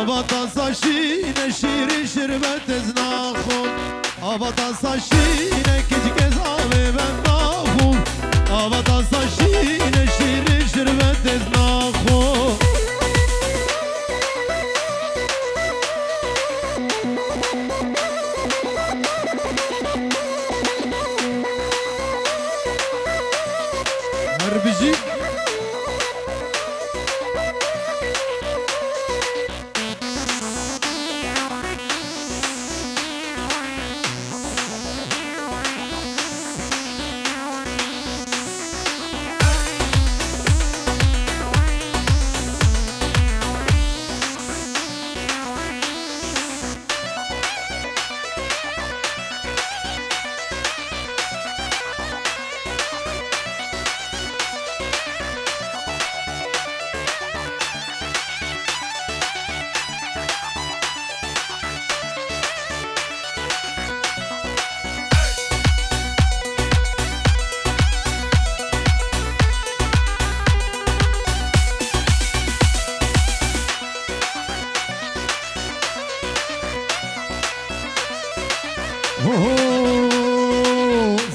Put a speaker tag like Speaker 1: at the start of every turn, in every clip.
Speaker 1: آواتا ساشینه شیر شربت از ناخون آواتا ساشینه کچک از آوه من ناخون آواتا ساشینه شیر شربت از ناخون هر بجی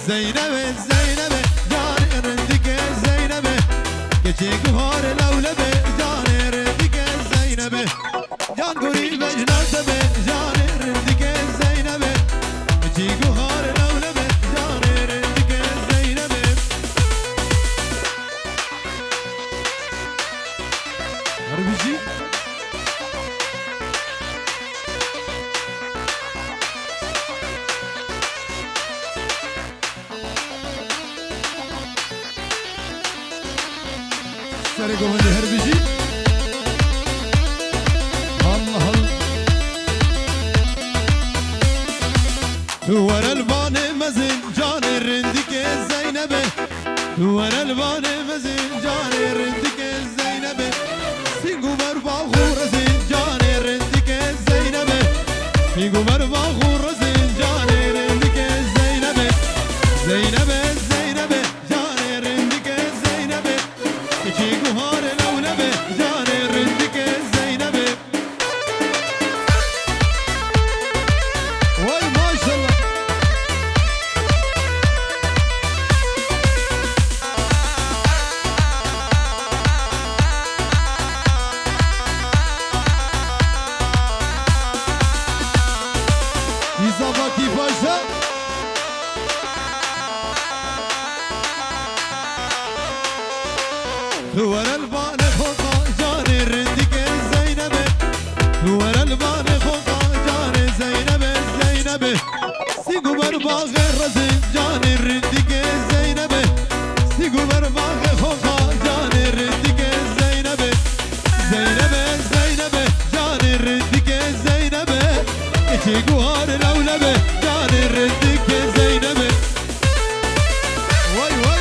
Speaker 1: زينب زينب جان رندك زينب كشيك هار لولب جان رندك زينب جان قريب جنازب جان رندك زينب كشيك هار لولب جان رندك زينب هربجي سر گوهند هر بجی الله الله ور البان مزن جان رندك زينب ور البان مزن جان رندك زينب سينگو بر باغور زين جان رندك زينب سينگو بر باغور زين جان رندك زينب زينب زينب جان رندك زينب كشيك هار لولب جان رندك زينب واي ما شاء الله إضافة فاشا ور البان خوقا جان رندك زينب ور البان خوقا جان زينب زينب سيقو برباغ رزن جان رندك زينب سيقو برباغ خوقا جان رندك زينب زينب زينب جان رندك زينب اتيقو هار لولب جان رندك زينب واي واي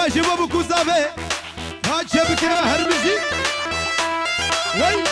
Speaker 1: واجب ابو كوزافي هاتشا بك هرمزي وي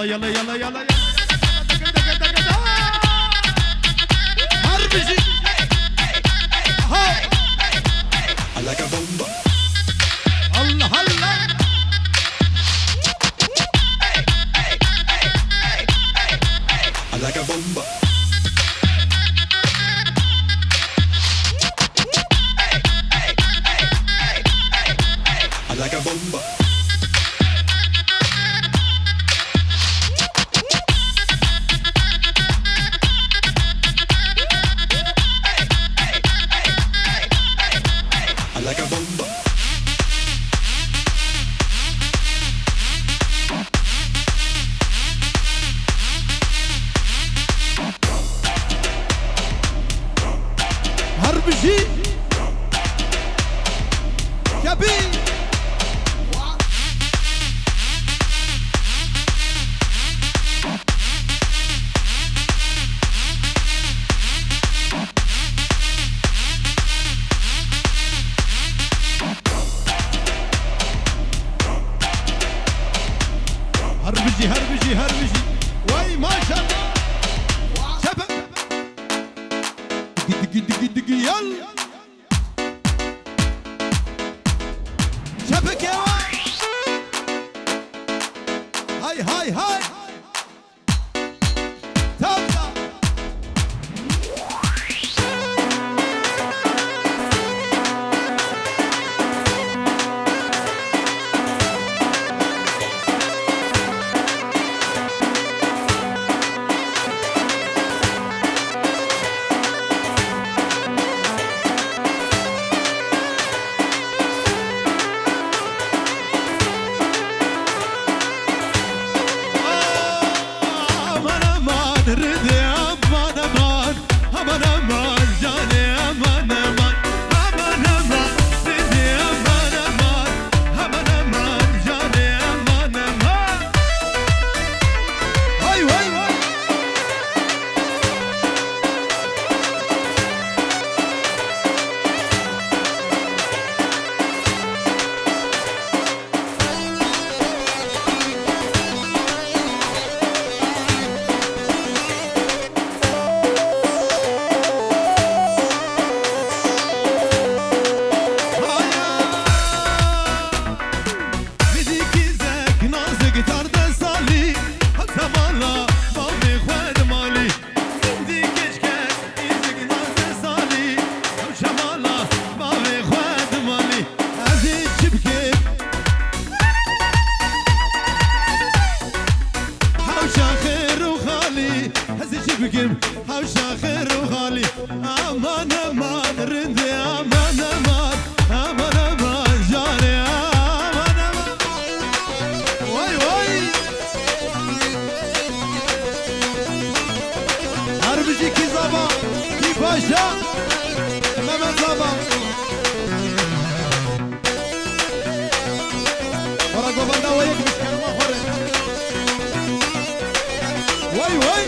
Speaker 1: يلا يلا يلا هربجي هاي like a bomba الله الله like a bomba like a bomba هربجي هربجي وي ما شاء الله شبك دقي دقي دقي يلا شبك يا هاي هاي هاي تبدا باشا ماما زابا ورا قبلنا ويك مشكلة ما خوري وي وي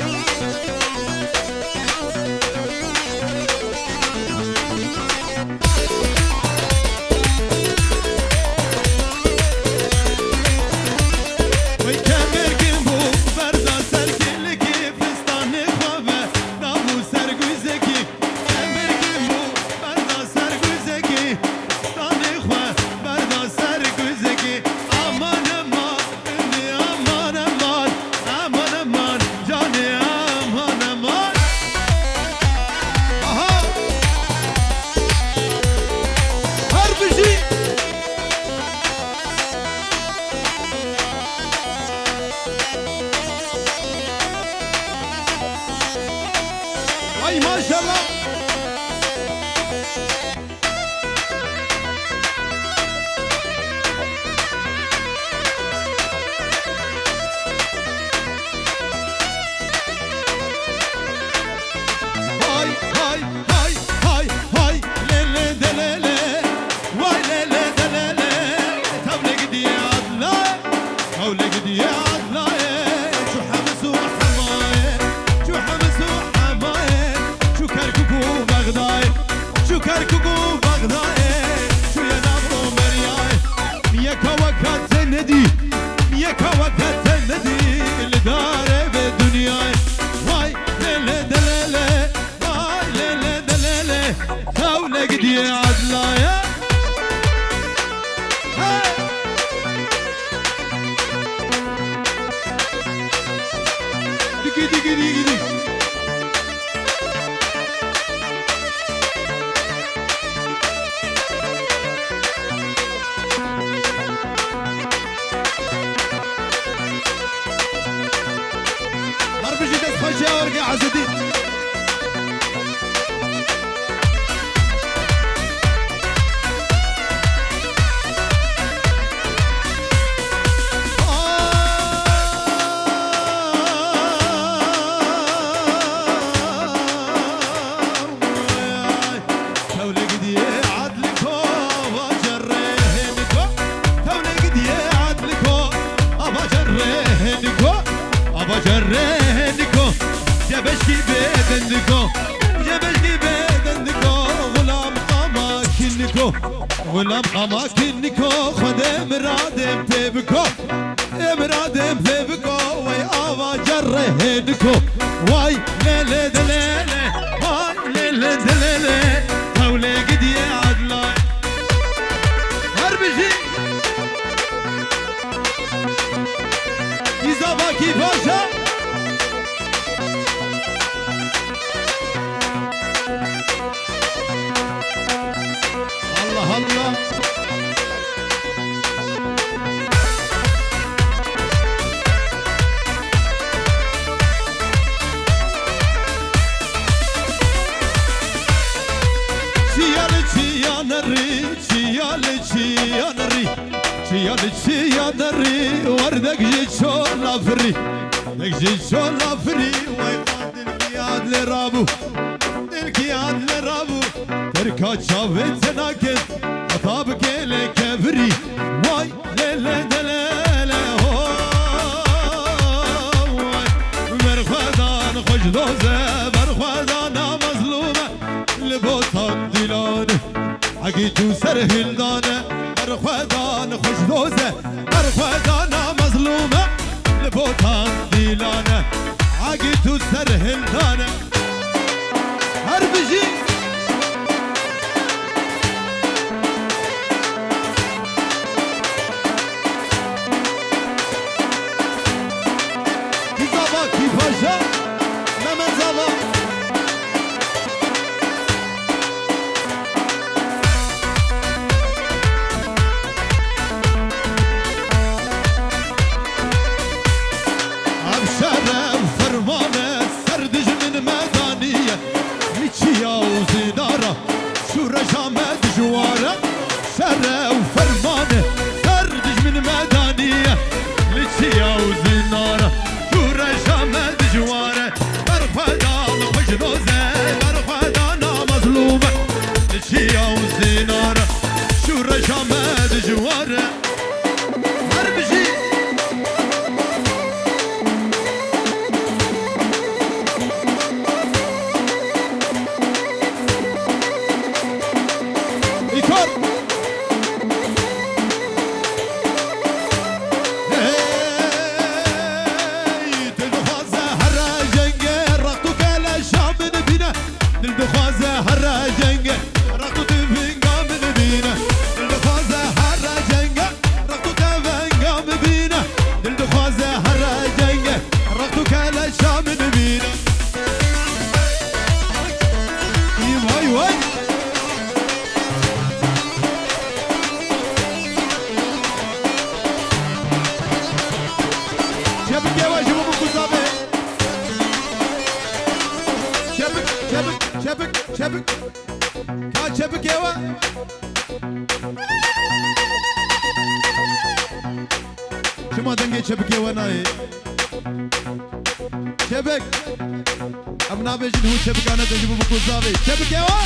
Speaker 1: اي ما شاء الله هاي هاي هاي هاي هاي ليلة دلالة واي ليلة دلالة تولق دي عدلا تولق دي عدلا شو حمس وحماية شو حمس وحماية شو كركوكو بغداي شو كركوكو بغداي شو يا نابرو مرياي ميكا وقت الندي ميكا وقت الندي اللي داري بالدنيا واي ليلة دلالة واي ليلة دلالة تولق دي عدلا يا دقي دقي دقي دقي هربجي دس خشيا وارقع عزدي جرهنكو جبشكي بدندكو جبشكي بدندكو غلام قماكنكو غلام قماكنكو خد امرادم تبكو امرادم تبكو وي ابا جرهنكو واي ليلة دلالة واي ليلة دلالة هولي قد يا عدلا هربجي يزاباكي باشا الله الله چیانری وردک جیشو لافری دک جیشو لافری وای دل کیاد لرابو دل کیاد لرابو ترکا چاوت نکن خطاب کله کبری وای لله دلله وای مرخدان خوش دوزه مرخدان مظلومه لبوتان دیلانه عقی تو سر هلدانه مرخدان خوش دوزه مرخدان مظلومه لبوتان دیلانه عقی تو سر هلدانه هر بجی کی پاشا ممن زاوا ابشر فرمان سردج من مدانیه میچیا çabuk Ka çabuk eva Şuma denge çabuk eva nahi Çabuk Am nabejin hu çabuk ana tecrübü bu kuzavi Çabuk eva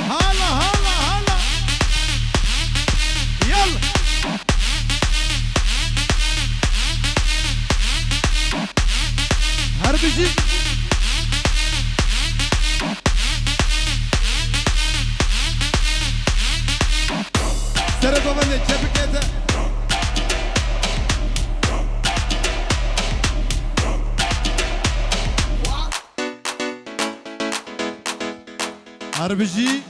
Speaker 1: Hala hala hala Yalla Harbici Sere babane çabuk ete Harbici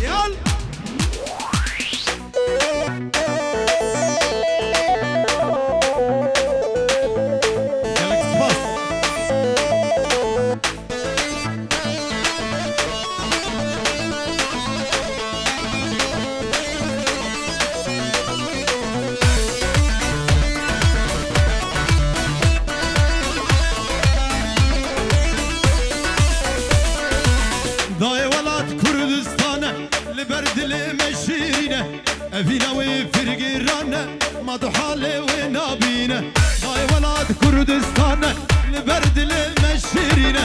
Speaker 1: Yal Galaxy Pass Dayı velat Kürdistan'a Liber dilime şirine Evine ve firgirane Maduhale ve nabine Dayı velat Kürdistan'a Liber dilime şirine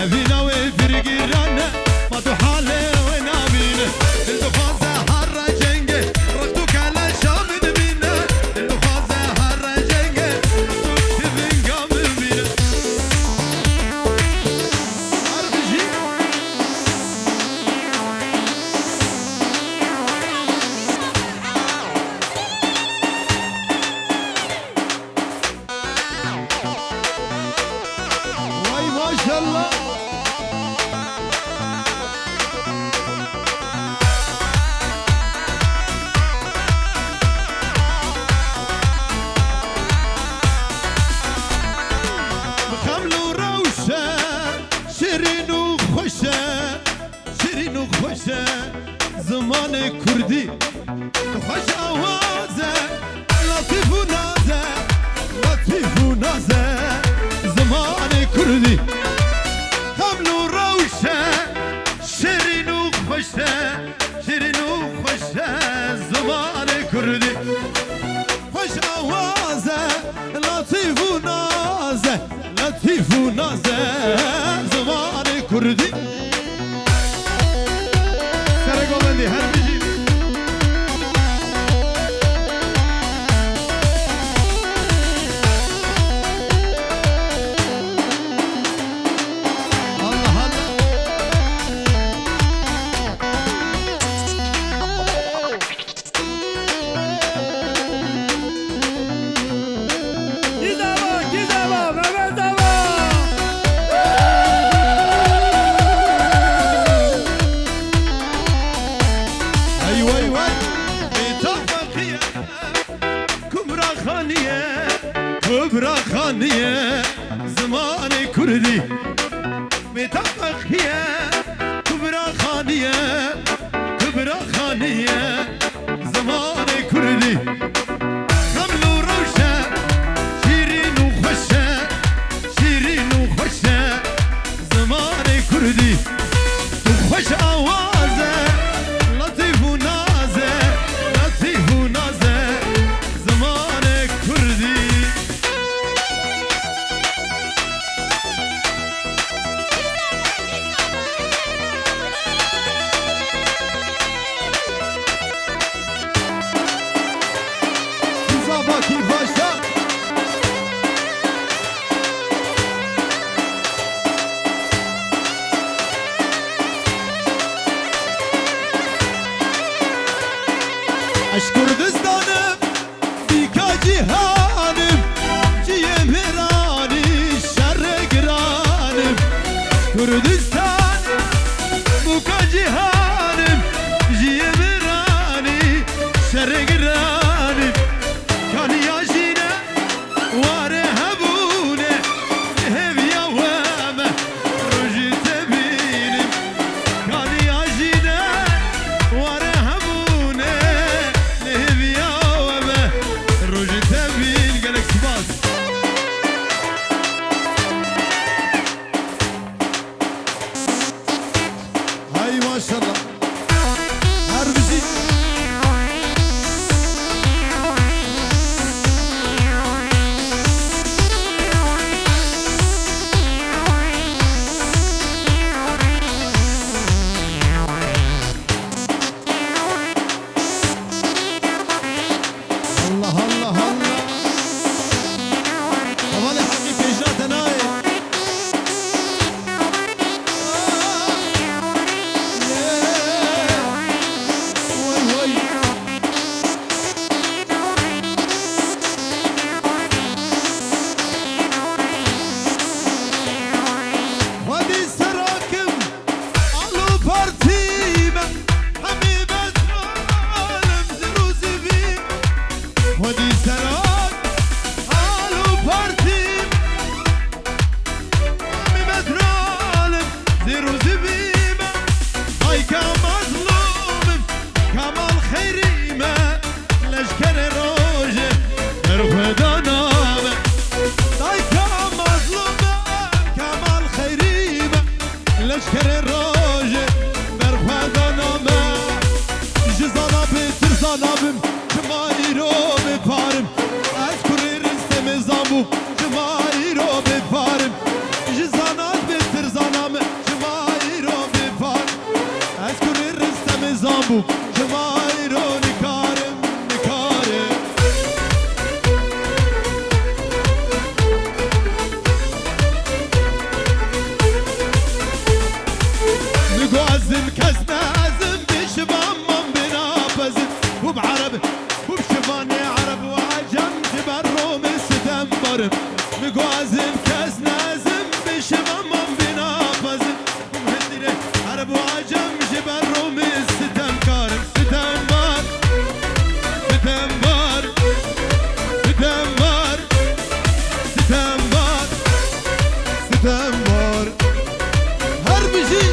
Speaker 1: Evine ve firgirane Maduhale ve nabine Dildufaze harra cenge Raktu kala şamid bine Dildufaze harra cenge Raktu kibin gamil bine Harbici Vay maşallah بخملو روشه شیرین و خوشه شیرین و خوشه زمان کردی خوش آوازه لطیف و نازه لطیف و نازه زمان کردی خملو روشه شیرین و خوشه شیرین و خوشه زمان کردی خوش آوازه لطیف و نازه لطیف و نازه زمان کردی سرگوبندی هر بیجی Allah Allah
Speaker 2: Gizema, Mehmet Ama.
Speaker 1: ايوه ايوه اتفاقية كبرى خانية كبرى خانية زمان كردي اتفاقية كبرى خانية كبرى خانية زمان كردي خمل وروشة شيرين وخشة شيرين وخشة زمان كردي وخش آوازة لطيف ونازة لطيف ونازة زمان كردي Zabaki başa Aşk Kürdistan'ım Dika cihanım Ciyem herani Şerre giranım Kürdistan'ım Buka cihanım Ciyem herani Şerre giranım Kani yaşine Vare hebune Hev yavame Roji tebinim Kani yaşine Vare hebune Hev yavame Roji tebinim خودی سرات حالو پارتیم می مدرالم زیر و زبیمه ای که مظلومم کمال خیریمه لشکر روژه در خدا نامه ای که مظلومه کمال خیریمه لشکر روژه در خدا نامه جزانا بتر زانابم جمایی رو بپارم از کوری رستم زامبو جمایی رو بپارم جزانات بتر زانابم جمایی رو بپارم از کوری رستم زامبو جمایی رو نکارم نکارم نگوازم کس نازم بشبام من بنافذم وبعرب وبشفاني عرب وعجم تبرم ستنبرم مقوازم كاس نازم بشبام من بنافذم ومهدري عرب وعجم جبرم ستنكارم ستنبر ستنبر ستنبر ستنبر ستنبر هربجي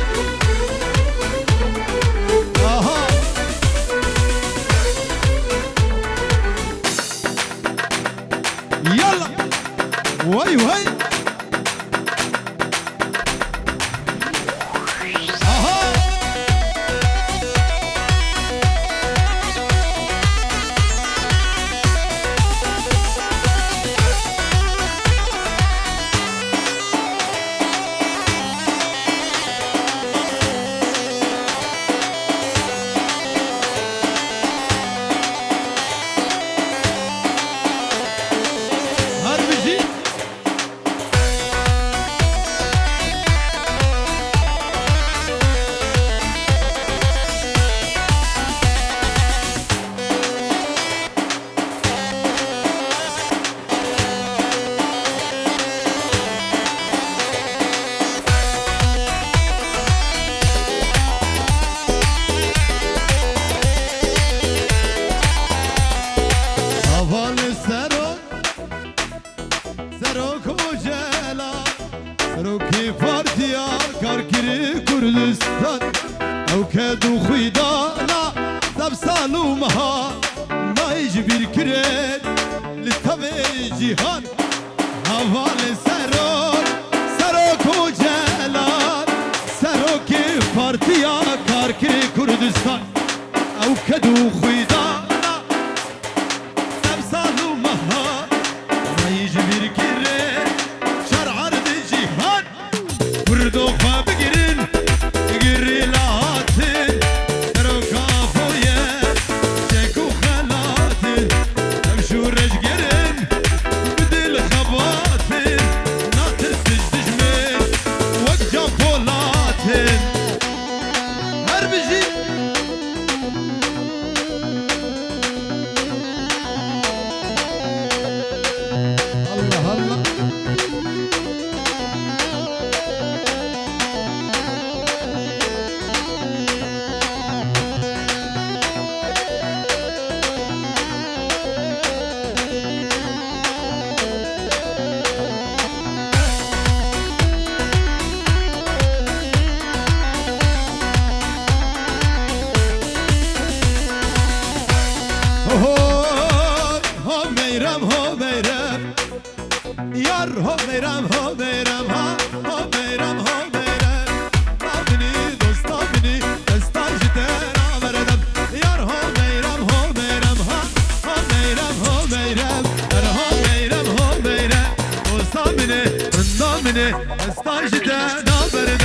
Speaker 1: يلا وي وي اها روكي فارديا كاركري كردستان او كادو خيدانا دبسالو مها ما يجبر كريد للتبي جيهان هوال سروك سروك وجلال سروكي فارديا كاركري كردستان او كادو خيدانا دبسالو مها ما يجبر كريد بردو خواب گیرین گیری لاتین درو کافویه شکو خلاتین امشورش گیرین بدل خباتین ناتستش دجمین وک جاپولاتین هر بجی الله الله ho meyrem yar ho meyrem ha ho meyrem abini dosta bini destajte naveredem yar ho meyrem ha ho meyrem yar ho meyrem dosta bini destajte naveredem